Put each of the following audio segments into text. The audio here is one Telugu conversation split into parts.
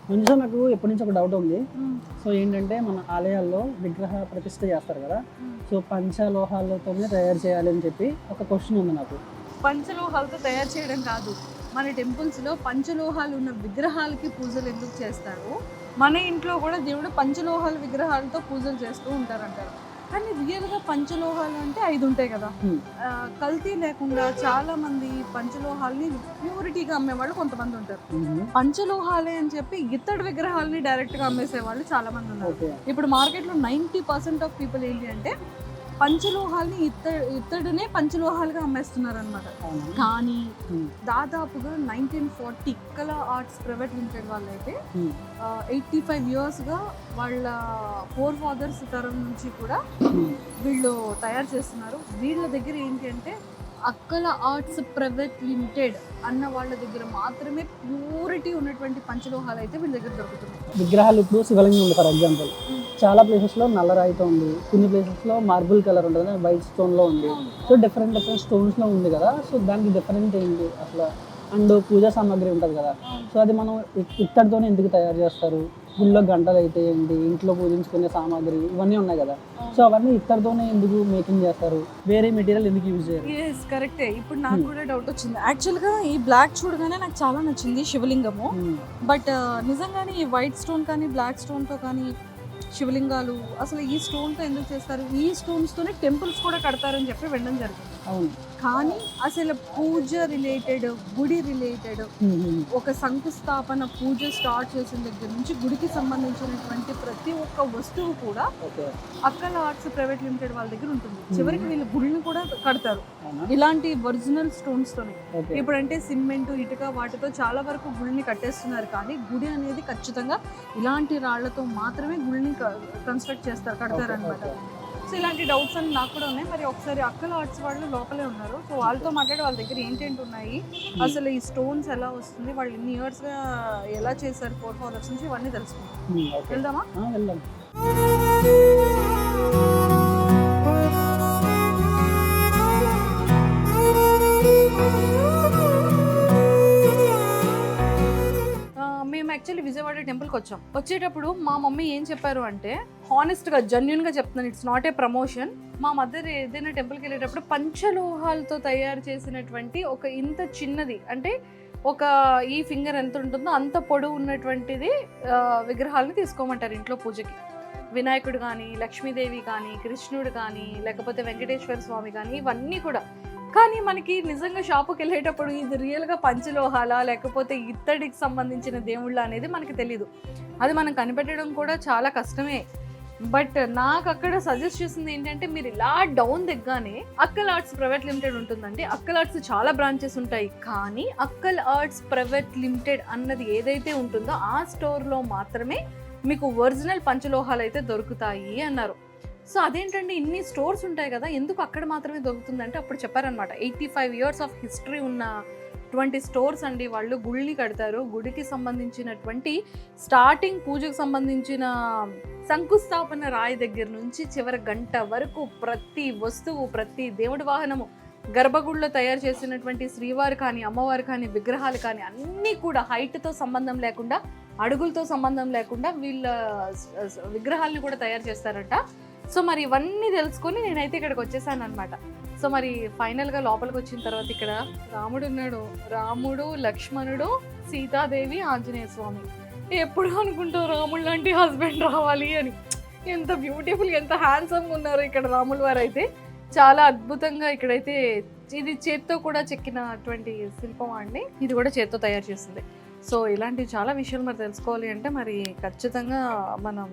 ముందు నాకు ఎప్పటి నుంచి ఒక డౌట్ ఉంది. సో ఏంటంటే మన ఆలయాల్లో విగ్రహ ప్రతిష్ఠ చేస్తారు కదా, సో పంచలోహాలతోనే తయారు చేయాలి అని చెప్పి ఒక క్వశ్చన్ ఉంది నాకు. పంచలోహాలతో తయారు చేయడం కాదు, మన టెంపుల్స్లో పంచలోహాలు ఉన్న విగ్రహాలకి పూజలు ఎందుకు చేస్తారు? మన ఇంట్లో కూడా దేవుడు పంచలోహాల విగ్రహాలతో పూజలు చేస్తూ ఉంటారంటారు. కానీ రియల్గా పంచలోహాలు అంటే 5 ఉంటాయి కదా. కల్తీ లేకుండా చాలా మంది పంచలోహాలని ప్యూరిటీగా అమ్మేవాళ్ళు కొంతమంది ఉంటారు. పంచలోహాలే అని చెప్పి ఇత్తడి విగ్రహాలని డైరెక్ట్గా అమ్మేసే వాళ్ళు చాలా మంది ఉన్నారు. ఇప్పుడు మార్కెట్లో 90% ఆఫ్ పీపుల్ ఏంటి అంటే పంచలోహాలని ఇత్తడినే పంచలోహాలుగా అమ్మేస్తున్నారు అనమాట. కానీ దాదాపుగా 1940 కళ ఆర్ట్స్ ప్రైవేట్ లిమిటెడ్ వాళ్ళు అయితే 85 yearsగా వాళ్ళ 4 fathers తరం నుంచి కూడా వీళ్ళు తయారు చేస్తున్నారు. వీళ్ళ దగ్గర ఏంటి అంటే అక్కల ఆర్ట్స్ ప్రైవేట్ లిమిటెడ్ అన్న వాళ్ళ దగ్గర మాత్రమే ప్యూరిటీ ఉన్నటువంటి పంచలోహాలు అయితే వీళ్ళ దగ్గర దొరుకుతున్నాయి. విగ్రహాలు ఇప్పుడు శివలింగం ఉంది ఫర్ ఎగ్జాంపుల్, చాలా ప్లేసెస్లో నల్లరాయితో ఉంది, కొన్ని ప్లేసెస్లో మార్బుల్ కలర్ ఉంటుంది, వైట్ స్టోన్లో ఉంది. సో డిఫరెంట్ స్టోన్స్లో ఉంది కదా. సో దానికి డిఫరెంట్ ఏంటి అసలు? అండ్ పూజా సామాగ్రి ఉంటుంది కదా, సో అది మనం ఇత్తడితోనే ఎందుకు తయారు చేస్తారు? గుళ్ళో గంటలు అయితే ఏంటి, ఇంట్లో పూజించుకునే సామాగ్రి ఇవన్నీ ఉన్నాయి కదా, సో అవన్నీ ఇత్తడితోనే ఎందుకు మేకింగ్ చేస్తారు? వేరే మెటీరియల్ ఎందుకు యూజ్ చేయరు? ఎస్ కరెక్టే. ఇప్పుడు నాకు కూడా డౌట్ వచ్చింది. యాక్చువల్గా ఈ బ్లాక్ చూడగానే నాకు చాలా నచ్చింది శివలింగము. బట్ నిజంగానే ఈ వైట్ స్టోన్ కానీ బ్లాక్ స్టోన్తో కానీ శివలింగాలు అసలు ఈ స్టోన్తో ఎందుకు చేస్తారు? ఈ స్టోన్స్తోనే టెంపుల్స్ కూడా కడతారని చెప్పి వినడం జరిగింది. అవును. కానీ అసలు పూజ రిలేటెడ్, గుడి రిలేటెడ్, ఒక శంకుస్థాపన పూజ స్టార్ట్ చేసిన దగ్గర నుంచి గుడికి సంబంధించినటువంటి ప్రతి ఒక్క వస్తువు కూడా అక్కల ఆర్ట్స్ ప్రైవేట్ లిమిటెడ్ వాళ్ళ దగ్గర ఉంటుంది. చివరికి వీళ్ళు గుడిని కూడా కడతారు ఇలాంటి ఒరిజినల్ స్టోన్స్ తోనే. ఇప్పుడంటే సిమెంట్, ఇటుక వాటితో చాలా వరకు గుడిని కట్టేస్తున్నారు, కానీ గుడి అనేది ఖచ్చితంగా ఇలాంటి రాళ్లతో మాత్రమే గుడిని కన్స్ట్రక్ట్ చేస్తారు, కడతారు అనమాట. సో ఇలాంటి డౌట్స్ అన్ని నాకు కూడా ఉన్నాయి. మరి ఒకసారి అక్కల ఆర్ట్స్ వాళ్ళు లోపలే ఉన్నారు, సో వాళ్ళతో మాట్లాడి వాళ్ళ దగ్గర ఏంటేంటి ఉన్నాయి, అసలు ఈ స్టోన్స్ ఎలా వస్తుంది, వాళ్ళు ఇన్ని ఇయర్స్గా ఎలా చేశారు 4 fathers నుంచి, ఇవన్నీ తెలుసుకుంటాం. వెళ్దామా? వెళ్దాం. మేము యాక్చువల్లీ విజయవాడ టెంపుల్కి వచ్చేటప్పుడు మా మమ్మీ ఏం చెప్పారు అంటే, హానెస్ట్గా జెన్యున్గా చెప్తున్నాను, ఇట్స్ నాట్ ఏ ప్రమోషన్. మా మదర్ ఏదైనా టెంపుల్కి వెళ్ళేటప్పుడు పంచలోహాలతో తయారు చేసినటువంటి ఒక ఇంత చిన్నది, అంటే ఒక ఈ ఫింగర్ ఎంత ఉంటుందో అంత పొడవు ఉన్నటువంటిది విగ్రహాలను తీసుకోమంటారు ఇంట్లో పూజకి. వినాయకుడు కానీ, లక్ష్మీదేవి కానీ, కృష్ణుడు కానీ, లేకపోతే వెంకటేశ్వర స్వామి కానీ, ఇవన్నీ కూడా. కానీ మనకి నిజంగా షాపుకి వెళ్ళేటప్పుడు ఇది రియల్గా పంచలోహాల లేకపోతే ఇత్తడికి సంబంధించిన దేవుళ్ళ అనేది మనకి తెలీదు. అది మనం కనిపెట్టడం కూడా చాలా కష్టమే. బట్ నాకు అక్కడ సజెస్ట్ చేసింది ఏంటంటే, మీరు ఇలా డౌన్ దిగ్గానే అక్కల్ ఆర్ట్స్ ప్రైవేట్ లిమిటెడ్ ఉంటుందండి. అక్కల్ ఆర్ట్స్ చాలా బ్రాంచెస్ ఉంటాయి, కానీ అక్కల్ ఆర్ట్స్ ప్రైవేట్ లిమిటెడ్ అన్నది ఏదైతే ఉంటుందో ఆ స్టోర్లో మాత్రమే మీకు ఒరిజినల్ పంచలోహాలు అయితే దొరుకుతాయి అన్నారు. సో అదేంటండి, ఇన్ని స్టోర్స్ ఉంటాయి కదా, ఎందుకు అక్కడ మాత్రమే దొరుకుతుందంటే అప్పుడు చెప్పారనమాట, 85 years ఆఫ్ హిస్టరీ ఉన్న 20 స్టోర్స్ అండి. వాళ్ళు గుడిని కడతారు, గుడికి సంబంధించినటువంటి స్టార్టింగ్ పూజకు సంబంధించిన శంకుస్థాపన రాయి దగ్గర నుంచి చివరి గంట వరకు ప్రతి వస్తువు, ప్రతి దేవుడి వాహనము, గర్భగుడిలో తయారు చేసినటువంటి శ్రీవారు కానీ, అమ్మవారు కానీ, విగ్రహాలు కానీ అన్నీ కూడా హైట్తో సంబంధం లేకుండా, అడుగులతో సంబంధం లేకుండా వీళ్ళ విగ్రహాలను కూడా తయారు చేస్తారట. సో మరి ఇవన్నీ తెలుసుకొని నేనైతే ఇక్కడికి వచ్చేసాను అనమాట. సో మరి ఫైనల్గా లోపలికి వచ్చిన తర్వాత ఇక్కడ రాముడు ఉన్నాడు, రాముడు, లక్ష్మణుడు, సీతాదేవి, ఆంజనేయ స్వామి. ఎప్పుడు అనుకుంటూ రాముడు లాంటి హస్బెండ్ రావాలి అని. ఎంత బ్యూటిఫుల్, ఎంత హ్యాండ్సమ్గా ఉన్నారు ఇక్కడ రాముల వారు అయితే. చాలా అద్భుతంగా ఇక్కడైతే. ఇది చేత్తో కూడా చెక్కినటువంటి శిల్పం అండి, ఇది కూడా చేత్తో తయారు చేస్తుంది. సో ఇలాంటి చాలా విషయాలు మరి తెలుసుకోవాలి అంటే మరి ఖచ్చితంగా మనం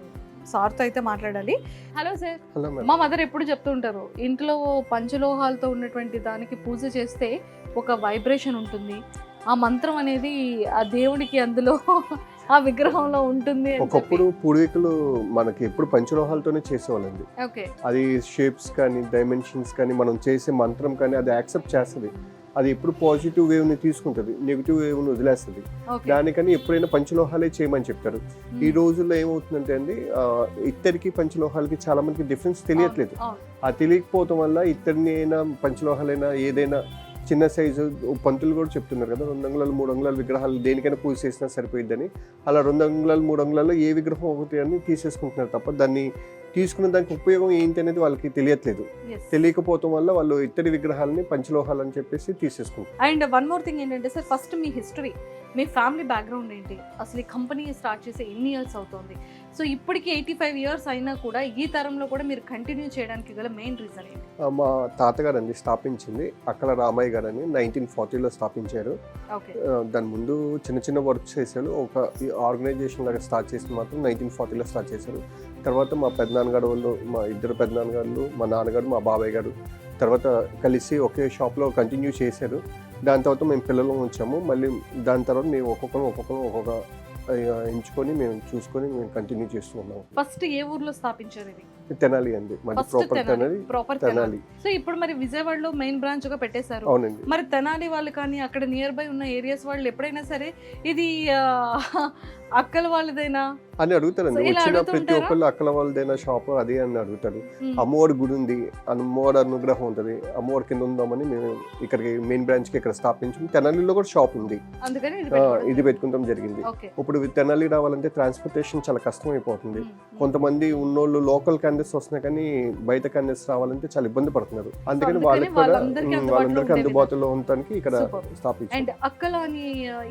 సార్తో అయితే మాట్లాడాలి. Hello sir. మా మదర్ ఎప్పుడు చెప్తూ ఉంటారు, ఇంట్లో పంచలోహాలతో ఉన్నటువంటి దానికి పూజ చేస్తే ఒక వైబ్రేషన్ ఉంటుంది, ఆ మంత్రం అనేది ఆ దేవుడికి అందులో ఆ విగ్రహంలో ఉంటుంది. ఒకప్పుడు పూర్వీకులు మనకి ఎప్పుడు పంచలోహాలతోనే చేసేవాళ్ళండి. అది షేప్స్ కానీ, డైమెన్షన్స్ కానీ, మనం చేసే మంత్రం కానీ అది యాక్సెప్ట్ చేస్తుంది. అది ఎప్పుడు పాజిటివ్ వేవ్ని తీసుకుంటుంది, నెగిటివ్ వేవ్ని వదిలేస్తుంది. దానికని ఎప్పుడైనా పంచలోహాలే చేయమని చెప్తారు. ఈ రోజుల్లో ఏమవుతుందంటే అండి, ఇత్తడికి పంచలోహాలకి చాలా మందికి డిఫరెన్స్ తెలియట్లేదు. ఆ తెలియకపోవటం వల్ల ఇత్తడిని అయినా పంచలోహాలైనా ఏదైనా చిన్న సైజు పంతులు కూడా చెప్తున్నారు కదా 2 అంగుళాలు 3 అంగుళాల విగ్రహాలు దేనికైనా పూజ చేసినా సరిపోయిద్దని. అలా 2 అంగుళాలు 3 అంగుళాల్లో ఏ విగ్రహం ఒకటి అని తీసేసుకుంటున్నారు తప్ప దాన్ని తీసుకున్న దానికి ఉపయోగం ఏంటి అనేది వాళ్ళకి తెలియట్లేదు. తెలియకపోవటం వల్ల వాళ్ళు ఇత్తడి విగ్రహాలని పంచలోహాలు అని చెప్పేసి తీసేసుకుంటారు. అండ్ వన్ మోర్ థింగ్ ఏంటంటే సార్, ఫస్ట్ మీ హిస్టరీ, మీ ఫ్యామిలీ బ్యాక్గ్రౌండ్ ఏంటి, అసలు ఈ కంపెనీ స్టార్ట్ చేసి ఎన్ని ఇయర్స్ అవుతుంది? సో ఇప్పటికి 85 ఇయర్స్ అయినా కూడా ఈ తరంలో కూడా మీరు కంటిన్యూ చేయడానికి గల మెయిన్ రీజన్ ఏంటి? మా తాతగారు అండి స్థాపించింది, అక్కల రామయ్య గారు అని 1940లో స్థాపించారు. దాని ముందు చిన్న చిన్న వర్క్ చేశారు. ఒక ఆర్గనైజేషన్ లాగా స్టార్ట్ చేసింది మాత్రం 1940లో స్టార్ట్ చేశారు. తర్వాత మా పెద్దనాన్నగారు వాళ్ళు, మా ఇద్దరు పెద్దనాన్నగారు, మా నాన్నగారు, మా బాబాయ్ గారు తర్వాత కలిసి ఒకే షాప్లో కంటిన్యూ చేశారు. దాని తర్వాత మేము పిల్లలు ఉంచాము. మళ్ళీ దాని తర్వాత మేము ఒక్కొక్క ఎంచుకొని మేము చూసుకొని మేము కంటిన్యూ చేస్తున్నాము. ఫస్ట్ ఏ ఊర్లో స్థాపించారు ఇది? తెనాలి అండి, ప్రాపర్ తెనాలి. సో ఇప్పుడు మరి విజయవాడలో మెయిన్ బ్రాంచ్ గా పెట్టేశారు. అవునండి. మరి తెనాలి వాళ్ళు కానీ అక్కడ నియర్ బై ఉన్న ఏరియాస్ వాళ్ళు ఎప్పుడైనా సరే ఇది అక్కల వాళ్ళదేనా అని అడుగుతారండి. వచ్చిన ప్రతి ఒక్కళ్ళు అక్కల వాళ్ళదేనా షాప్ అది అని అడుగుతారు. అమ్మవారి గుడి ఉంది, అమ్మవారి అనుగ్రహం ఉంటుంది, అమ్మవారి కింద ఉందామని మేము ఇక్కడికి మెయిన్ బ్రాంచ్ కి ఇక్కడ స్థాపించాము. తెనాలిలో కూడా షాప్ ఉంది, ఇది పెట్టుకుంటాం జరిగింది. ఇప్పుడు తెనాలి రావాలంటే ట్రాన్స్పోర్టేషన్ చాలా కష్టం అయిపోతుంది. కొంతమంది ఉన్నోళ్ళు లోకల్ క్యాండిడేట్స్ వస్తున్నాయి కానీ బయట క్యాండిడేట్స్ రావాలంటే చాలా ఇబ్బంది పడుతున్నారు. అందుకని వాళ్ళందరికీ అందుబాటులో ఉండడానికి ఇక్కడ స్థాపించారు. అండ్ అక్కల అని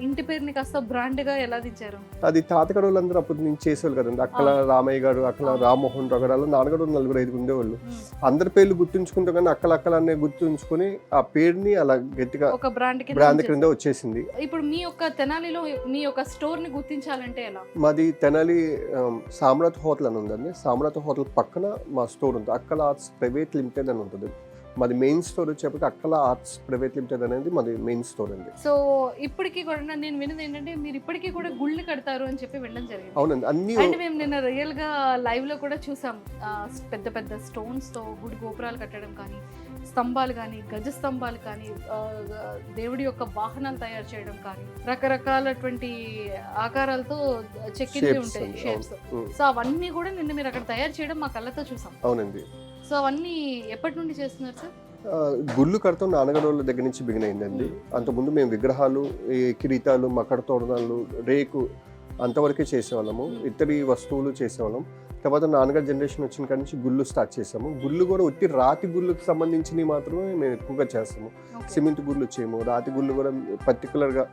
ఇంటి పేరుని కాస్త బ్రాండ్ గా ఎలా దించారు? అది తాతగారు వాళ్ళందరూ అప్పటి నుంచి చేసేవాళ్ళు కదండి. అక్కల రామయ్య గారు, అక్కల రామ్మోహన్ రావు గారు, నాన్నగారు 4-5 ఉండేవాళ్ళు. అందరి పేర్లు గుర్తుంచుకుంటాం కానీ అక్కల అనే గుర్తుంచుకుని ఆ పేరుని అలా గట్టిగా ఒక బ్రాండ్ కింద వచ్చేసింది. ఇప్పుడు మీ యొక్క తెనాలిలో మీ యొక్క స్టోర్ ని గుర్తించాలంటే ఎలా? మాది తెనాలి సామ్రాట్ హోటల్ అని ఉందండి. సామ్రాట్ హోటల్ పక్కన మా స్టోర్ ఉంది, అక్కల ఆర్ట్స్ ప్రైవేట్ లిమిటెడ్ అని ఉంటుంది. మాది మెయిన్ స్టోర్ వచ్చేప్పటికి అక్కల ఆర్ట్స్ ప్రైవేట్ లిమిటెడ్ అనేది మాది మెయిన్ స్టోర్ అండి. సో ఇప్పటికీ కూడా నేను విన్నది ఏంటంటే మీరు ఇప్పటికీ కూడా గుళ్ళు కడతారు అని చెప్పి వినడం జరిగింది. అవునండి. అన్ని అంటే మేము నిన్న రియల్ గా లైవ్ లో కూడా చూసాం, పెద్ద పెద్ద స్టోన్స్ తో గుడి గోపురాలు కట్టడం కానీ, స్తంభాలు కానీ, గజ స్తంభాలు కానీ, దేవుడి యొక్క వాహనాలు తయారు చేయడం కానీ, రకరకాలటువంటి ఆకారాలతో చెక్కింది ఉంటాయి షేప్స్. సో అవన్నీ కూడా నిన్న మీరు అక్కడ తయారు చేయడం మా కళ్ళతో చూసాం. అవునండి. సో అవన్నీ ఎప్పటి నుండి చేస్తున్నారు సార్? గుళ్ళు కడతాం నాన్నగారు వాళ్ళ దగ్గర నుంచి బిగిన్ అయిందండి. అంతకుముందు మేము విగ్రహాలు, కిరీటాలు, మకర తోరణాలు, రేకు అంతవరకే చేసేవాళ్ళము. ఇతడి వస్తువులు చేసేవాళ్ళం. తర్వాత నాన్నగారు జనరేషన్ వచ్చిన కాడి నుంచి గుళ్ళు స్టార్ట్ చేసాము. గుళ్ళు కూడా ఒట్టి రాతి గుళ్ళకు సంబంధించినవి మాత్రమే మేము ఎక్కువగా చేస్తాము. సిమెంట్ గుళ్ళు చేయము. రాతి గుళ్ళు కూడా పర్టికులర్గా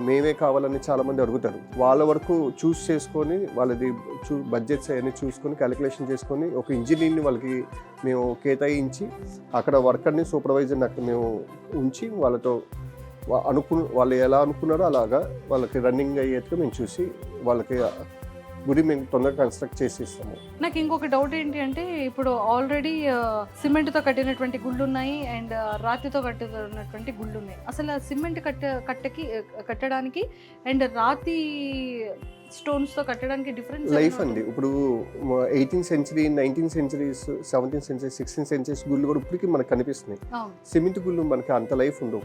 మేమే కావాలని చాలామంది అడుగుతారు. వాళ్ళ వరకు చూస్ చేసుకొని వాళ్ళది బడ్జెట్స్ అవన్నీ చూసుకొని క్యాలిక్యులేషన్ చేసుకొని ఒక ఇంజనీర్ని వాళ్ళకి మేము కేటాయించి అక్కడ వర్కర్ని, సూపర్వైజర్ని అక్కడ మేము ఉంచి వాళ్ళతో వాళ్ళు ఎలా అనుకున్నారో అలాగా వాళ్ళకి రన్నింగ్ అయ్యేట్టుగా మేము చూసి వాళ్ళకి గుడి మేము తొందరగా కన్స్ట్రక్ట్ చేసి ఇస్తాము. నాకు ఇంకొక డౌట్ ఏంటి అంటే, ఇప్పుడు ఆల్రెడీ సిమెంట్తో కట్టినటువంటి గుళ్ళు ఉన్నాయి అండ్ రాతితో కట్టినటువంటి గుళ్ళు ఉన్నాయి. అసలు ఆ సిమెంట్ కట్టడానికి అండ్ రాతి స్టోన్స్ తో కట్టడానికి డిఫరెన్స్ లైఫ్ అండి. ఇప్పుడు 18th century, 19th centuries, 17th century, 16th centuries గుళ్ళు కూడా ఇప్పటికీ మనకు కనిపిస్తున్నాయి. సిమెంట్ గుళ్ళు మనకి అంత లైఫ్ ఉండవు,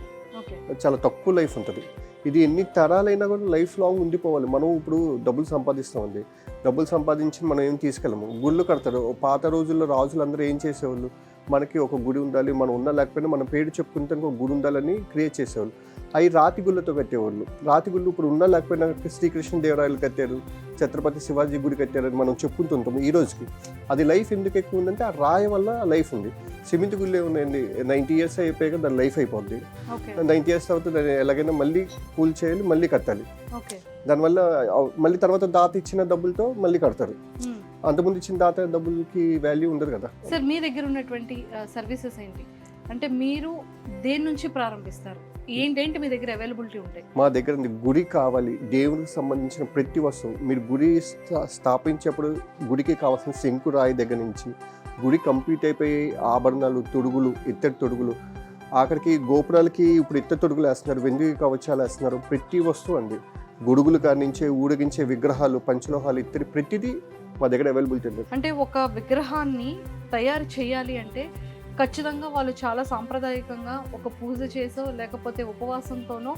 చాలా తక్కువ లైఫ్ ఉంటుంది. ఇది ఎన్ని తరాలైనా కూడా లైఫ్ లాంగ్ ఉండిపోవాలి. మనం ఇప్పుడు డబ్బులు సంపాదిస్తామండి, డబ్బులు సంపాదించి మనం ఏం తీసుకెళ్ళము. గుళ్ళు కడతారు. పాత రోజుల్లో రాజులందరూ ఏం చేసేవాళ్ళు, మనకి ఒక గుడి ఉండాలి, మనం ఉన్నా లేకపోయినా మన పేరు చెప్పుకుంటే ఒక గుడి ఉండాలని క్రియేట్ చేసేవాళ్ళు. అవి రాతి గుళ్ళతో కట్టేవాళ్ళు. రాతి గుళ్ళు ఇప్పుడు ఉన్నా లేకపోయినా శ్రీకృష్ణ దేవరాయలు కట్టారు, ఛత్రపతి శివాజీ గుడి కట్టారని మనం చెప్పుకుంటుంటాం ఈ రోజుకి. అది లైఫ్ ఎందుకు ఎక్కువ ఉందంటే ఆ రాయి వల్ల లైఫ్ ఉంది. సిమెంట్ గుళ్ళు ఏమున్నాయండి, 90 years అయిపోయాక దాని లైఫ్ అయిపోద్ది. 90 years తర్వాత దాన్ని ఎలాగైనా మళ్ళీ కూల్ చేయాలి, మళ్ళీ కట్టాలి. దానివల్ల మళ్ళీ తర్వాత దాత ఇచ్చిన డబ్బులతో మళ్ళీ కడతారు. అంతకుముందు ఇచ్చిన దాత డబ్బులకి వాల్యూ ఉండదు కదా. సార్ మీ దగ్గర ఉన్నటువంటి సర్వీసెస్ ఏంటి అంటే, మీరు దేని నుంచి ప్రారంభిస్తారు, ఏంటంటే మీ దగ్గర అవైలబిలిటీ ఉంటాయి? మా దగ్గర గుడి కావాలి, దేవునికి సంబంధించిన ప్రతి వస్తువు. మీరు గుడి స్థాపించేప్పుడు గుడికి కావాల్సిన శంకు రాయి దగ్గర నుంచి గుడి కంప్లీట్ అయిపోయి ఆభరణాలు, తొడుగులు, ఇత్తడి తొడుగులు, ఆఖరికి గోపురాలకి ఇప్పుడు ఇత్తడి తొడుగులు వేస్తున్నారు, వెండి కవచాలు వేస్తున్నారు. ప్రతి వస్తువు అండి, గొడుగులు కానించే, ఊడగించే విగ్రహాలు, పంచలోహాలు, ఇత్తడి ప్రతిదీ మా దగ్గర అవైలబిలిటీ ఉంది. అంటే ఒక విగ్రహాన్ని తయారు చేయాలి అంటే ఖచ్చితంగా వాళ్ళు చాలా సాంప్రదాయకంగా ఒక పూజ చేసో లేకపోతే ఉపవాసంతోనో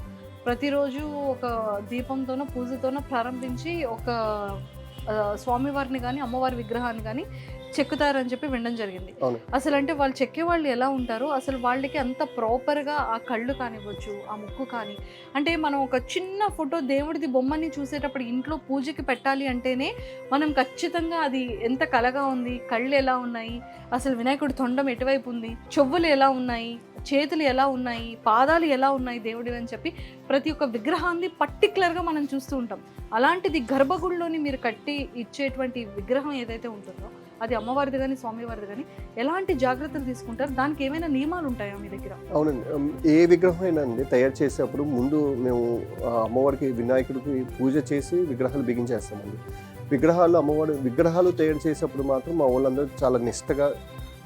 ప్రతిరోజు ఒక దీపంతోనో పూజతోనో ప్రారంభించి ఒక స్వామివారిని కానీ అమ్మవారి విగ్రహాన్ని కానీ చెక్కుతారని చెప్పి వినడం జరిగింది. అవును. అసలు అంటే వాళ్ళు చెక్కే వాళ్ళు ఎలా ఉంటారు, అసలు వాళ్ళకి అంత ప్రాపర్గా ఆ కళ్ళు కానివ్వచ్చు, ఆ ముక్కు కానీ, అంటే మనం ఒక చిన్న ఫోటో దేవుడిది బొమ్మని చూసేటప్పుడు ఇంట్లో పూజకి పెట్టాలి అంటేనే మనం ఖచ్చితంగా అది ఎంత కళగా ఉంది, కళ్ళు ఎలా ఉన్నాయి, అసలు వినాయకుడి తొండం ఎటువైపు ఉంది, చెవులు ఎలా ఉన్నాయి, చేతులు ఎలా ఉన్నాయి, పాదాలు ఎలా ఉన్నాయి దేవుడివి అని చెప్పి ప్రతి ఒక్క విగ్రహాన్ని పర్టికులర్గా మనం చూస్తూ ఉంటాం. అలాంటిది గర్భగుడిలోని మీరు కట్టి ఇచ్చేటువంటి విగ్రహం ఏదైతే ఉంటుందో అది అమ్మవారిది కానీ స్వామివారిది కానీ ఎలాంటి జాగ్రత్తలు తీసుకుంటారు, దానికి ఏమైనా నియమాలు ఉంటాయా మీ దగ్గర? అవునండి. ఏ విగ్రహం అయినా అండి తయారు చేసేటప్పుడు ముందు మేము అమ్మవారికి వినాయకుడికి పూజ చేసి విగ్రహాలు బిగించేస్తామండి. అమ్మవారి విగ్రహాలు తయారు చేసేటప్పుడు మాత్రం మా వాళ్ళందరూ చాలా నిష్టగా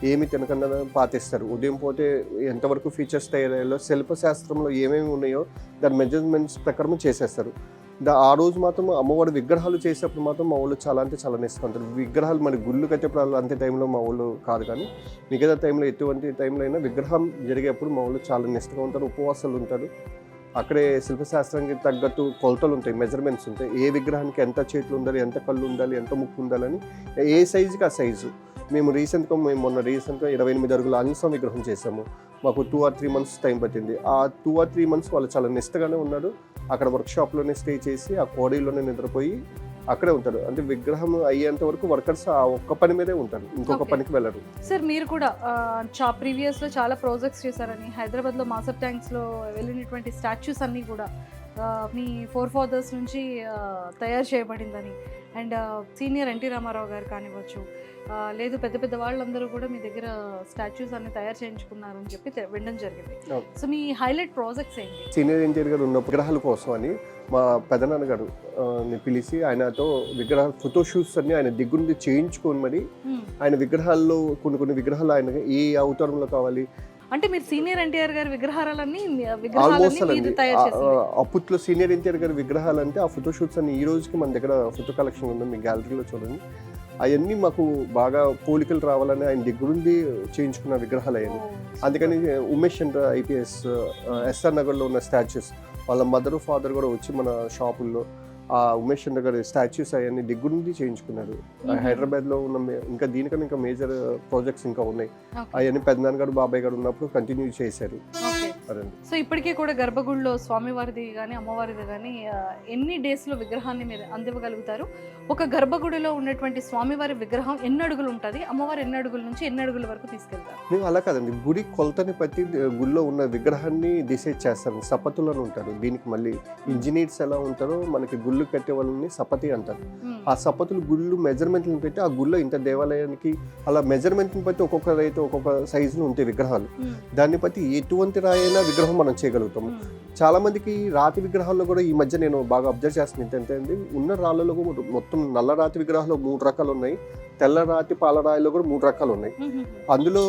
ఏమి తినకుండా పాటిస్తారు. ఉదయం పోతే ఎంతవరకు ఫీచర్స్ తయారయ్యాలో శిల్పశాస్త్రంలో ఏమేమి ఉన్నాయో దాని మెజర్మెంట్స్ ప్రకారం చేసేస్తారు. ఆ రోజు మాత్రం అమ్మవారి విగ్రహాలు చేసేటప్పుడు మాత్రం మా వాళ్ళు చాలా అంటే చాలా నిష్టంటారు. విగ్రహాలు మరి గుళ్ళు కట్టేప్పుడు అంతే టైంలో మా వాళ్ళు కాదు, కానీ మిగతా టైంలో ఎటువంటి టైంలో అయినా విగ్రహం జరిగేప్పుడు మా వాళ్ళు చాలా నిష్టగా ఉంటారు, ఉపవాసాలు ఉంటారు. అక్కడే శిల్పశాస్త్రానికి తగ్గట్టు కొలతలు ఉంటాయి, మెజర్మెంట్స్ ఉంటాయి. ఏ విగ్రహానికి ఎంత చేతులు ఉండాలి, ఎంత కళ్ళు ఉండాలి, ఎంత ముక్కు ఉండాలని ఏ సైజుకి ఆ సైజు. మేము మొన్న రీసెంట్గా 28 అడుగుల ఆంజనేయ విగ్రహం చేసాము. మాకు 2 or 3 months టైం పట్టింది. ఆ 2 or 3 months వాళ్ళు చాలా నిష్టగానే ఉన్నారు. అక్కడ వర్క్షాప్లోనే స్టే చేసి ఆ కోడీలోనే నిద్రపోయి అక్కడే ఉంటారు. అంటే విగ్రహం అయ్యేంత వరకు వర్కర్స్ ఆ ఒక్క పని మీదే ఉంటారు, ఇంకొక పనికి వెళ్ళరు. సార్ మీరు కూడా ప్రీవియస్లో చాలా ప్రాజెక్ట్స్ చేశారని, హైదరాబాద్లో మాసప్ ట్యాంక్స్లో వెళ్ళినటువంటి స్టాచ్యూస్ అన్నీ కూడా మీ ఫోర్ ఫాదర్స్ నుంచి తయారు చేయబడిందని, అండ్ సీనియర్ ఎన్టీ రామారావు గారు కానివ్వచ్చు, లేదు పెద్ద పెద్ద వాళ్ళందరూ కూడా మీ దగ్గర స్టాచ్యూస్ అన్ని తయారు చేయించుకున్నారని చెప్పి వినడం జరిగింది. సో మీ హైలైట్ ప్రాజెక్ట్స్ ఏంటి? సీనియర్ ఎన్టీఆర్ గారు ఉన్న విగ్రహాల కోసం అని మా పెదనాన్న గారు పిలిచి ఆయనతో విగ్రహాలు ఫోటోషూట్స్ అన్ని ఆయన దగ్గరుండి చేయించుకొని మరి ఆయన విగ్రహాల్లో కొన్ని విగ్రహాలు ఆయన ఏ అవతారంలో కావాలి అంటే మీరు సీనియర్ ఎన్టీఆర్ గారి విగ్రహాలన్నీ అప్పట్లో సీనియర్ ఎన్టీఆర్ గారి విగ్రహాలు అంటే ఆ ఫోటోషూట్స్ అన్ని ఈ రోజుకి మన దగ్గర ఫోటో కలెక్షన్ ఉంది, మీ గ్యాలరీలో చూడండి. అవన్నీ మాకు బాగా పోలికలు రావాలని ఆయన దగ్గరుండి చేయించుకున్న విగ్రహాలు అయ్యాయి. అందుకని ఉమేష్ చంద్ర IPS SR నగర్లో ఉన్న స్టాచ్యూస్ వాళ్ళ మదర్ ఫాదర్ కూడా వచ్చి మన షాపుల్లో ఆ ఉమేష్ చంద్ర గారి స్టాచ్యూస్ అవన్నీ దగ్గరుండి చేయించుకున్నారు. హైదరాబాద్లో ఉన్న ఇంకా దీనికన్నా ఇంకా మేజర్ ప్రాజెక్ట్స్ ఇంకా ఉన్నాయి. అవన్నీ పెద్దనాన్న గారు బాబాయ్ గారు ఉన్నప్పుడు కంటిన్యూ చేశారు. సో ఇప్పటికీ కూడా గర్భగుడిలో స్వామివారిది కానీ అమ్మవారిది కానీ ఎన్ని డేస్లో విగ్రహాన్ని మీరు అందివ్వగలుగుతారు? ఒక గర్భగుడిలో ఉన్నటువంటి స్వామివారి విగ్రహం ఎన్ని అడుగులు ఉంటుంది, అమ్మవారి ఎన్ని అడుగుల నుంచి ఎన్ని అడుగుల వరకు తీసుకెళ్తారు? మేము అలా కాదండి, గుడి కొలతని బట్టి గుడిలో ఉన్న విగ్రహాన్ని డిసైడ్ చేస్తాను. సపతులను ఉంటారు, దీనికి మళ్ళీ ఇంజనీర్స్ ఎలా ఉంటారో మనకి గుళ్ళు కట్టే వాళ్ళని సపతి అంటారు. ఆ సపతులు గుళ్ళు మెజర్మెంట్లను పెట్టి ఆ గుళ్ళో ఇంత దేవాలయానికి అలా మెజర్మెంట్ని బట్టి ఒక్కొక్క రైతు ఒక్కొక్క సైజులో ఉంటాయి విగ్రహాలు. దాన్ని బట్టి ఎటువంటి రాయైనా విగ్రహం మనం చేయగలుగుతాము. చాలా మందికి రాతి విగ్రహాల్లో కూడా ఈ మధ్య నేను బాగా అబ్జర్వ్ చేస్తాను ఏంటంటే అండి, ఉన్న రాళ్ళలో మొత్తం నల్ల రాతి విగ్రహాలు 3 రకాలు ఉన్నాయి, తెల్ల రాతి పాలరాయిలో కూడా 3 రకాలు ఉన్నాయి. అందులో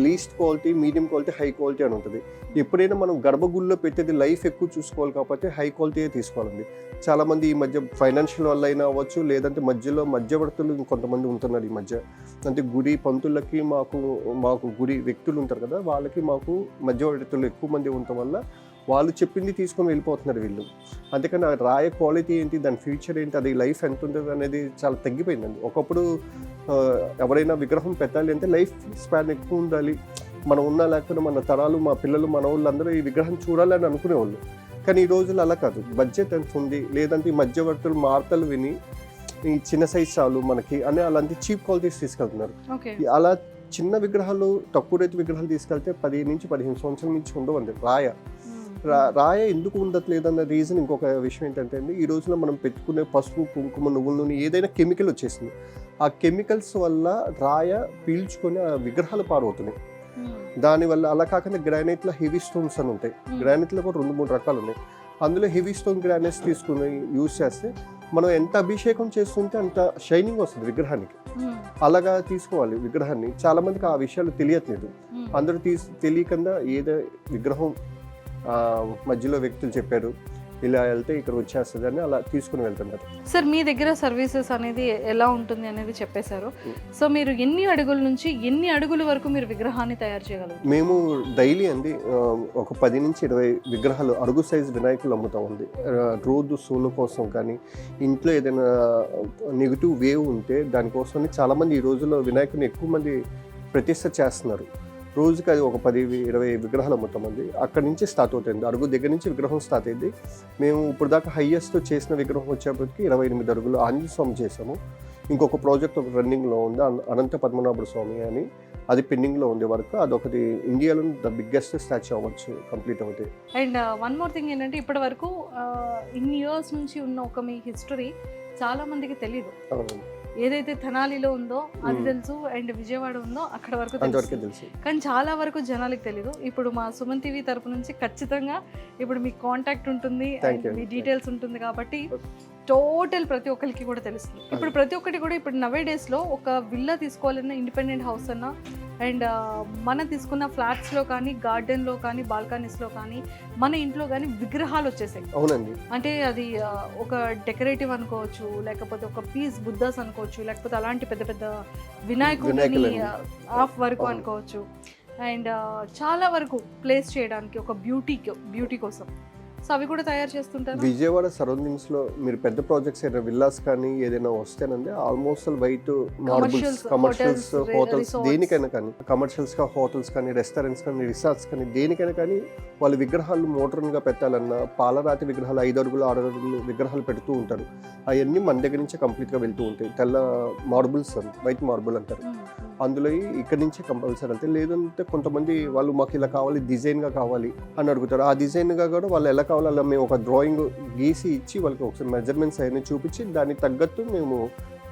least quality, medium quality, high quality అని ఉంటుంది. ఎప్పుడైనా మనం గర్భగుడిలో పెట్టేది లైఫ్ ఎక్కువ చూసుకోవాలి కాబట్టి హై క్వాలిటీయే తీసుకోవాలండి. చాలా మంది ఈ మధ్య ఫైనాన్షియల్ వల్ల అయినా అవ్వచ్చు, లేదంటే మధ్యవర్తులు ఇంకొంతమంది ఉంటున్నారు ఈ మధ్య. అంటే గుడి పంతులకి మాకు గుడి వ్యక్తులు ఉంటారు కదా, వాళ్ళకి మాకు మధ్యవర్తులు ఎక్కువ మంది ఉండటం వల్ల వాళ్ళు చెప్పింది తీసుకొని వెళ్ళిపోతున్నారు వీళ్ళు. అందుకని ఆ రాయ క్వాలిటీ ఏంటి, దాని ఫ్యూచర్ ఏంటి, అది లైఫ్ ఎంత ఉంటుంది అనేది చాలా తగ్గిపోయిందండి. ఒకప్పుడు ఎవరైనా విగ్రహం పెట్టాలి అంటే లైఫ్ స్పాన్ ఎక్కువ ఉండాలి, మనం ఉన్నా లేకపోతే మన తరాలు, మా పిల్లలు, మన వాళ్ళందరూ ఈ విగ్రహం చూడాలని అనుకునేవాళ్ళు. కానీ ఈ రోజులు అలా కాదు, బడ్జెట్ ఎంత ఉంది, లేదంటే ఈ మధ్యవర్తులు వార్తలు విని ఈ చిన్న సైజ్ చాలు మనకి అని అలాంటి చీప్ క్వాలిటీస్ తీసుకెళ్తున్నారు. అలా చిన్న విగ్రహాలు, తక్కువ రేటు విగ్రహాలు తీసుకెళ్తే 10 నుంచి 15 సంవత్సరాల నుంచి ఉండవండి. రాయ ఎందుకు ఉండట్లేదన్న రీజన్ ఇంకొక విషయం ఏంటంటే అండి, ఈ రోజున మనం పెట్టుకునే పసుపు, కుంకుమ, నువ్వుల నూనె ఏదైనా కెమికల్ వచ్చేసింది. ఆ కెమికల్స్ వల్ల రాయ పీల్చుకొని ఆ విగ్రహాలు పాడవుతున్నాయి. దానివల్ల అలా కాకుండా గ్రానైట్లో హెవీ స్టోన్స్ అని ఉంటాయి. గ్రానైట్లో కూడా 2-3 రకాలు ఉన్నాయి. అందులో హెవీ స్టోన్ గ్రానైట్స్ తీసుకుని యూజ్ చేస్తే మనం ఎంత అభిషేకం చేస్తుంటే అంత షైనింగ్ వస్తుంది విగ్రహానికి. అలాగా తీసుకోవాలి విగ్రహాన్ని. చాలా మందికి ఆ విషయాలు తెలియట్లేదు. అందరూ తెలియకుండా ఏదో విగ్రహం మధ్యలో వ్యక్తులు చెప్పారు, ఇలా వెళ్తే ఇక్కడ వచ్చేస్తుంది అని అలా తీసుకుని వెళ్తుంటారు. సార్ మీ దగ్గర సర్వీసెస్ అనేది ఎలా ఉంటుంది అనేది చెప్పేశారు. సో మీరు ఎన్ని అడుగుల నుంచి ఎన్ని అడుగుల వరకు మీరు విగ్రహాన్ని తయారు చేయగలరు? మేము డైలీ అండి ఒక 10 నుంచి 20 విగ్రహాలు అడుగు సైజు వినాయకులు అమ్ముతామండి. రోజు సూలు కోసం కానీ ఇంట్లో ఏదైనా నెగిటివ్ వేవ్ ఉంటే దానికోసం చాలామంది ఈ రోజుల్లో వినాయకుని ఎక్కువ మంది ప్రతిష్ట చేస్తున్నారు. రోజుకి అది ఒక 10-20 విగ్రహాలు అమ్ముతామండి. అక్కడి నుంచి స్టార్ట్ అవుతుంది, అడుగు దగ్గర నుంచి విగ్రహం స్టార్ట్ అయింది. మేము ఇప్పుడు దాకా హైయెస్ట్ చేసిన విగ్రహం వచ్చేప్పటికి 28 అడుగులు ఆంజనేయ స్వామి చేసాము. ఇంకొక ప్రాజెక్ట్ ఒక రన్నింగ్లో ఉంది, అనంత పద్మనాభ స్వామి అని, అది పెండింగ్లో ఉంది వరకు. అదొకటి ఇండియాలో ద బిగ్గెస్ట్ స్టాచ్యూ అవ్వచ్చు కంప్లీట్ అవుతాయి. అండ్ వన్ మోర్ థింగ్ ఏంటంటే ఇప్పటి వరకు ఇన్ని ఇయర్స్ నుంచి ఉన్న ఒక మీ హిస్టరీ చాలా మందికి తెలియదు. ఏదైతే తెనాలిలో ఉందో అది తెలుసు, అండ్ విజయవాడ ఉందో అక్కడ వరకు తెలుసు, కానీ చాలా వరకు జనాలకు తెలియదు. ఇప్పుడు మా సుమన్ టీవీ తరపు నుంచి ఖచ్చితంగా ఇప్పుడు మీ కాంటాక్ట్ ఉంటుంది, మీ డీటెయిల్స్ ఉంటుంది కాబట్టి టోటల్ ప్రతి ఒక్కరికి కూడా తెలుస్తుంది. ఇప్పుడు ప్రతి ఒక్కటి కూడా ఇప్పుడు నవే డేస్లో ఒక విల్లా తీసుకోవాలన్నా ఇండిపెండెంట్ హౌస్ అన్నా, అండ్ మనం తీసుకున్న ఫ్లాట్స్లో కానీ గార్డెన్లో కానీ బాల్కనీస్లో కానీ మన ఇంట్లో కానీ విగ్రహాలు వచ్చేసాయి. అవునండి, అంటే అది ఒక డెకరేటివ్ అనుకోవచ్చు, లేకపోతే ఒక పీస్ బుద్ధాస్ అనుకోవచ్చు, లేకపోతే అలాంటి పెద్ద పెద్ద వినాయకుడిని ఆఫ్ వరకు అనుకోవచ్చు, అండ్ చాలా వరకు ప్లేస్ చేయడానికి ఒక బ్యూటీ కోసం. సో అవి కూడా తయారు చేస్తుంటారు. విజయవాడ సరౌండింగ్స్ లో మీరు పెద్ద ప్రాజెక్ట్స్ ఏదైనా విల్లాస్ కానీ ఏదైనా వస్తేనండి almost white marbles, commercials, hotels, దేనికైనా కానీ కమర్షియల్స్ గా హోటల్స్ కానీ రెస్టారెంట్స్ కానీ రిసార్ట్స్ కానీ దేనికైనా కానీ వాళ్ళ విగ్రహాలు మోడర్న్ గా పెట్టాలన్నా పాలరాతి విగ్రహాలు 5 అడుగులు 6 అడుగులు విగ్రహాలు పెడుతూ ఉంటారు. అవన్నీ మన దగ్గర నుంచి కంప్లీట్ గా వెళ్తూ ఉంటాయి. తెల్ల మార్బుల్స్, వైట్ మార్బుల్ అంటారు, అందులో ఇక్కడ నుంచే కంపల్సరీ వెళ్తాయి. లేదంటే కొంతమంది వాళ్ళు మాకు ఇలా కావాలి, డిజైన్ గా కావాలి అని అడుగుతారు. ఆ డిజైన్ గా కూడా వాళ్ళు ఎలా కావాలో అలా మేము ఒక డ్రాయింగ్ గీసి ఇచ్చి వాళ్ళకి ఒకసారి మెజర్మెంట్స్ అవన్నీ చూపించి దానికి తగ్గట్టు మేము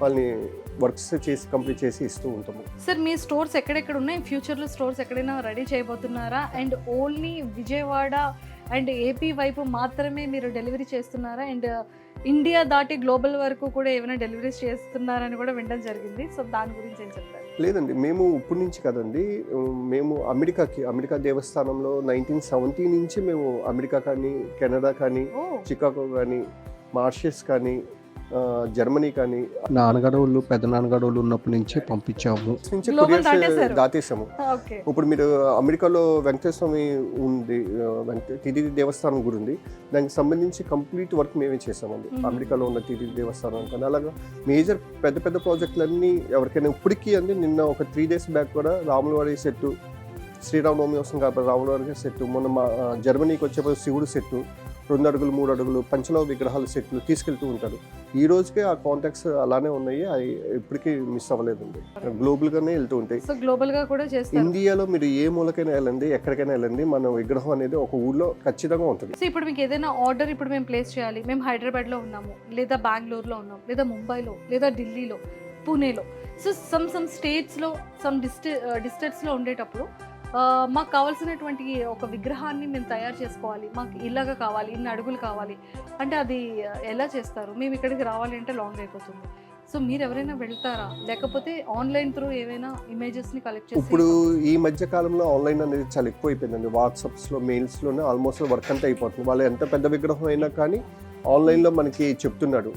వాళ్ళని వర్క్స్ చేసి కంప్లీట్ చేసి ఇస్తూ ఉంటాము. సార్ మీ స్టోర్స్ ఎక్కడెక్కడ ఉన్నాయి? ఫ్యూచర్లో స్టోర్స్ ఎక్కడైనా రెడీ చేయబోతున్నారా? And only Vijayawada and AP వైపు మాత్రమే మీరు డెలివరీ చేస్తున్నారా? అండ్ ఇండియా దాటి గ్లోబల్ వరకు కూడా ఏమైనా డెలివరీస్ చేస్తున్నారని కూడా వినడం జరిగింది. సో దాని గురించి ఏం చెప్తారు? లేదండి, మేము ఇప్పటి నుంచి కదండి, మేము అమెరికా దేవస్థానంలో 1970 నుంచి మేము అమెరికా కానీ, కెనడా కానీ, చికాగో కానీ, మారిషస్ కానీ, జర్మనీ కానీ నాన్నగడవులు పెద్ద నాన్నగడవులు ఉన్నప్పటి నుంచి పంపించాము, దాటేసాము. ఇప్పుడు మీరు అమెరికాలో వెంకటేశ్వర స్వామి ఉంది, తిరిగి దేవస్థానం గుడి ఉంది, దానికి సంబంధించి కంప్లీట్ వర్క్ మేమే చేసామండి. అమెరికాలో ఉన్న తిరిగి దేవస్థానం కానీ అలాగా మేజర్ పెద్ద పెద్ద ప్రాజెక్టులన్నీ ఎవరికైనా ఇప్పటికీ అండి. నిన్న ఒక 3 days బ్యాక్ కూడా రాములవారి సెట్టు, శ్రీరామనవమి వస్తుంది కాబట్టి రాములవారి సెట్టు, మొన్న మా జర్మనీకి వచ్చేప్పుడు శివుడు సెట్టు, 2 అడుగులు 3 అడుగులు పంచలోహ విగ్రహాల సెట్లు తీసుకెళ్తూ ఉంటారు. ఈ రోజుకే ఆ కాంటాక్ట్స్ అలానే ఉన్నాయి, అవి ఇప్పటికీ మిస్ అవ్వలేదండి. గ్లోబల్ గానే వెళ్తూ ఉంటాయి. గ్లోబల్ గా కూడా చేస్తారు. ఇండియాలో మీరు ఏ మూలకైనా వెళ్ళండి, ఎక్కడికైనా వెళ్ళండి, మన విగ్రహం అనేది ఒక ఊళ్ళో ఖచ్చితంగా ఉంటుంది. సో ఇప్పుడు మీకు ఏదైనా ఆర్డర్ ఇప్పుడు మేము ప్లేస్ చేయాలి, మేము హైదరాబాద్ లో ఉన్నాము, లేదా బెంగళూరులో ఉన్నాము, లేదా ముంబైలో, లేదా ఢిల్లీలో, పూణేలో, సో సమ్ స్టేట్స్ లో సమ్ డిస్ట్రిక్ట్స్ లో ఉండేటప్పుడు మాకు కావాల్సినటువంటి ఒక విగ్రహాన్ని మేము తయారు చేసుకోవాలి, మాకు ఇలాగా కావాలి, ఇన్ని అడుగులు కావాలి అంటే అది ఎలా చేస్తారు? మేము ఇక్కడికి రావాలి అంటే లాంగ్ అయిపోతుంది. సో మీరు ఎవరైనా వెళ్తారా, లేకపోతే ఆన్లైన్ త్రూ ఏమైనా ఇమేజెస్ని కలెక్ట్ చేసి? ఇప్పుడు ఈ మధ్య కాలంలో ఆన్లైన్ అనేది చాలా ఎక్కువ అయిపోయిందండి. వాట్సాప్స్లో, మెయిల్స్లోనే ఆల్మోస్ట్ వర్క్ అంతా అయిపోతుంది. వాళ్ళు ఎంత పెద్ద విగ్రహం అయినా కానీ ఆన్లైన్లో మనకి చెప్తున్నాడు,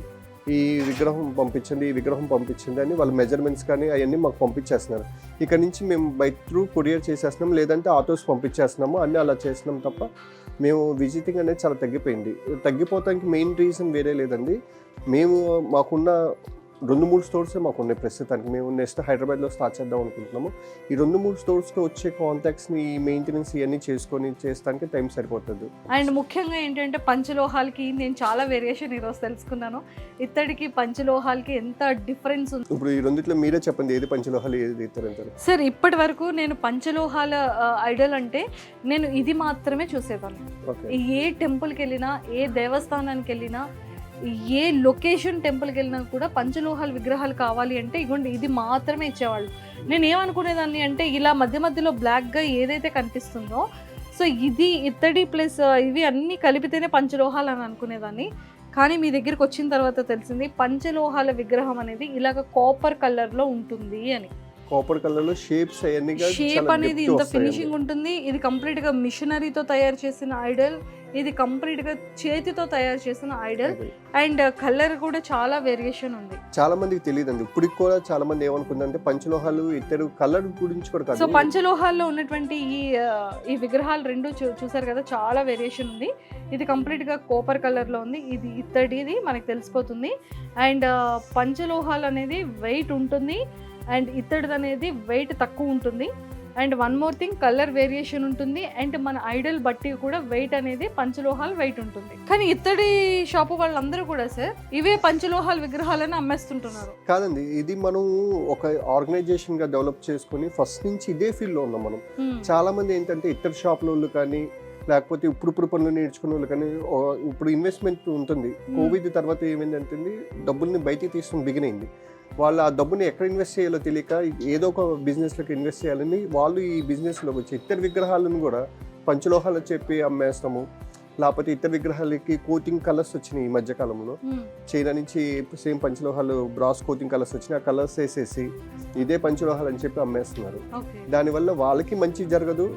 ఈ విగ్రహం పంపించండి, ఈ విగ్రహం పంపించండి అని వాళ్ళ మెజర్మెంట్స్ కానీ అవన్నీ మాకు పంపించేస్తున్నారు. ఇక్కడ నుంచి మేము బై త్రూ కొరియర్ చేసేస్తున్నాం, లేదంటే ఆటోస్ పంపించేస్తున్నాము, అన్నీ అలా చేస్తున్నాం తప్ప మేము విజిటింగ్ అనేది చాలా తగ్గిపోయింది. తగ్గిపోవడానికి మెయిన్ రీజన్ వేరే లేదండి. మేము మాకున్న 2-3 స్టోర్సే మాకు ఉన్నాయి ప్రస్తుతానికి. మేము నెక్స్ట్ హైదరాబాద్లో స్టార్ట్ చేద్దాం అనుకుంటున్నాము. ఈ 2-3 స్టోర్స్కి వచ్చే కాంటాక్ట్స్ని ఈ మెయింటెనెన్స్ ఇవన్నీ చేస్తానికి టైం సరిపోతుంది. అండ్ ముఖ్యంగా ఏంటంటే పంచలోహాలకి నేను చాలా వేరియేషన్ ఈరోజు తెలుసుకున్నాను. ఇత్తడికి పంచలోహాలకి ఎంత డిఫరెన్స్ ఉంది. ఇప్పుడు ఈ రెండిట్లో మీరే చెప్పండి, ఏది పంచలోహాలు ఏది ఇత్తడి? సార్ ఇప్పటి వరకు నేను పంచలోహాల ఐడల్ అంటే నేను ఇది మాత్రమే చూసేదాన్ని. ఏ టెంపుల్కి వెళ్ళినా, ఏ దేవస్థానానికి వెళ్ళినా, ఏ లొకేషన్ టెంపుల్కి వెళ్ళినా కూడా పంచలోహాల విగ్రహాలు కావాలి అంటే ఇగోండి ఇది మాత్రమే ఇచ్చేవాళ్ళు. నేను ఏమనుకునేదాన్ని అంటే ఇలా మధ్య మధ్యలో బ్లాక్గా ఏదైతే కనిపిస్తుందో సో ఇది ఇత్తడి ప్లస్ ఇవి అన్నీ కలిపితేనే పంచలోహాలు అని అనుకునేదాన్ని. కానీ మీ దగ్గరికి వచ్చిన తర్వాత తెలిసింది పంచలోహాల విగ్రహం అనేది ఇలాగ కాపర్ కలర్లో ఉంటుంది అని. కాపర్ కలర్ లో షేప్స్ అవన్నీ షేప్ అనేది ఇంత ఫినిషింగ్ ఉంటుంది. ఇది కంప్లీట్ గా మిషనరీతో తయారు చేసిన ఐడల్, ఇది కంప్లీట్ గా చేతితో తయారు చేసిన ఐడల్. అండ్ కలర్ కూడా చాలా వేరియేషన్ ఉంది. చాలా మందికి తెలియదండి. ఇప్పుడు కూడా చాలా మంది ఏమనుకుందంటే పంచలోహాలు ఇతడు కలర్ గురించి కూడా కాదు. సో పంచలోహాల్లో ఉన్నటువంటి ఈ విగ్రహాలు రెండు చూసారు కదా, చాలా వేరియేషన్ ఉంది. ఇది కంప్లీట్ గా కాపర్ కలర్ లో ఉంది, ఇది ఇత్తడిది మనకి తెలిసిపోతుంది. అండ్ పంచలోహాలు అనేది వెయిట్ ఉంటుంది అండ్ ఇత్తడిది అనేది వెయిట్ తక్కువ ఉంటుంది. And one more thing, colour variation ఉంటుంది. అండ్ మన ఐడల్ బట్టి కూడా వెయిట్ అనేది పంచలోహాలు వెయిట్ ఉంటుంది. కానీ ఇత్తడి షాపు వాళ్ళందరూ కూడా సార్ ఇవే పంచలోహాల విగ్రహాలను అమ్మేస్తుంటున్నారు. కాదండి, ఇది మనం ఒక ఆర్గనైజేషన్ గా డెవలప్ చేసుకుని ఫస్ట్ నుంచి ఇదే ఫీల్డ్ లో ఉన్నాం మనం. చాలా మంది ఏంటంటే ఇత్తడి షాపుల వాళ్ళు కానీ లేకపోతే ఇప్పుడు పనులు నేర్చుకునే వాళ్ళు కానీ ఇప్పుడు ఇన్వెస్ట్మెంట్ ఉంటుంది. కోవిడ్ తర్వాత ఏమైందంటే డబ్బుల్ని బయటికి తీసుకుని బిగినైంది. వాళ్ళు ఆ డబ్బుని ఎక్కడ ఇన్వెస్ట్ చేయాలో తెలియక ఏదో ఒక బిజినెస్లోకి ఇన్వెస్ట్ చేయాలని వాళ్ళు ఈ బిజినెస్లోకి వచ్చి ఇతర విగ్రహాలను కూడా పంచలోహాలు చెప్పి అమ్మేస్తాము. లేకపోతే ఇతర విగ్రహాలకి కోటింగ్ కలర్స్ వచ్చినాయి ఈ మధ్యకాలంలో. చైనా నుంచి సేమ్ పంచలోహాలు బ్రాస్ కోటింగ్ కలర్స్ వచ్చినాయి. ఆ కలర్స్ వేసేసి ఇదే పంచలోహాలు అని చెప్పి అమ్మేస్తున్నారు. దానివల్ల వాళ్ళకి మంచి జరగదు.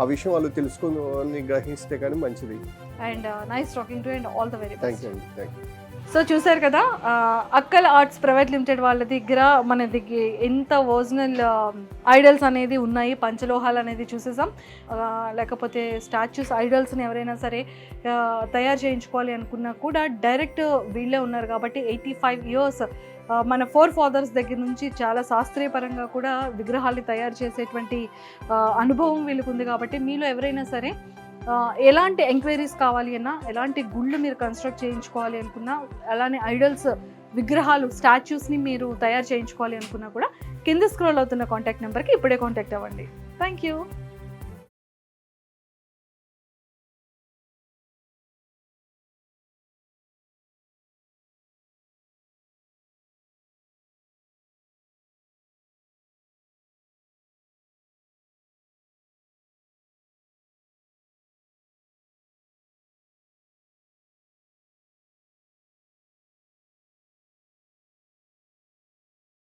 ఆ విషయం వాళ్ళు తెలుసుకొని గ్రహిస్తే కానీ మంచిది. And nice talking to and all the very best. Thank you అండి. Thank you. సో చూసారు కదా, అక్కల్ ఆర్ట్స్ ప్రైవేట్ లిమిటెడ్ వాళ్ళ దగ్గర మన దగ్గర ఎంత ఒరిజినల్ ఐడల్స్ అనేది ఉన్నాయి. పంచలోహాలు అనేది చూసేసాం. లేకపోతే స్టాచ్యూస్ ఐడల్స్ని ఎవరైనా సరే తయారు చేయించుకోవాలి అనుకున్నా కూడా డైరెక్ట్ వీళ్ళే ఉన్నారు కాబట్టి 85 years మన ఫాదర్స్ దగ్గర నుంచి చాలా శాస్త్రీయపరంగా కూడా విగ్రహాలు తయారు చేసేటువంటి అనుభవం వీళ్ళకు ఉంది. కాబట్టి మీలో ఎవరైనా సరే ఎలాంటి ఎంక్వైరీస్ కావాలి అన్నా, ఎలాంటి గుళ్ళు మీరు కన్స్ట్రక్ట్ చేయించుకోవాలి అనుకున్నా, అలానే ఐడల్స్ విగ్రహాలు స్టాచ్యూస్ని మీరు తయారు చేయించుకోవాలి అనుకున్నా కూడా కింద స్క్రోల్ అవుతున్న కాంటాక్ట్ నెంబర్కి ఇప్పుడే కాంటాక్ట్ అవ్వండి. Thank you.